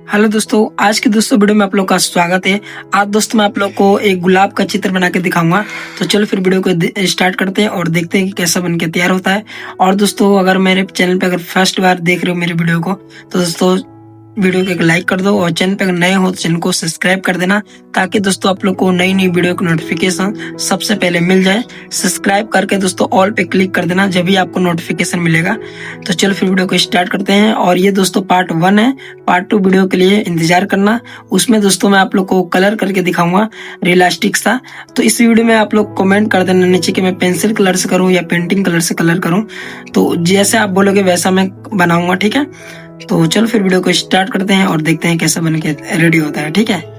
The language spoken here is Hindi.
हेलो दोस्तों, आज के दोस्तों वीडियो में आप लोग का स्वागत है। आज दोस्तों मैं आप लोग को एक गुलाब का चित्र बना के दिखाऊंगा। तो चलो फिर वीडियो को स्टार्ट करते हैं और देखते हैं कि कैसा बन के तैयार होता है। और दोस्तों अगर मेरे चैनल पे अगर फर्स्ट बार देख रहे हो मेरे वीडियो को, तो दोस्तों वीडियो को एक लाइक कर दो और चैनल पे अगर नए हो तो चैनल को सब्सक्राइब कर देना, ताकि दोस्तों आप लोग को नई नई वीडियो की नोटिफिकेशन सबसे पहले मिल जाए। सब्सक्राइब करके दोस्तों ऑल पे क्लिक कर देना, जब भी आपको नोटिफिकेशन मिलेगा। तो चलो फिर वीडियो को स्टार्ट करते हैं। और ये दोस्तों पार्ट 1 है। पार्ट 2 वीडियो के लिए इंतजार करना। उसमें दोस्तों मैं आप लोग को कलर करके दिखाऊंगा रियलिस्टिक सा। तो इस वीडियो में आप लोग कमेंट कर देना नीचे कि मैं पेंसिल कलर से करूं या पेंटिंग कलर से कलर करूं। तो जैसे आप बोलोगे वैसा मैं बनाऊंगा, ठीक है। तो चलो फिर वीडियो को स्टार्ट करते हैं और देखते हैं कैसा बन के रेडी होता है, ठीक है।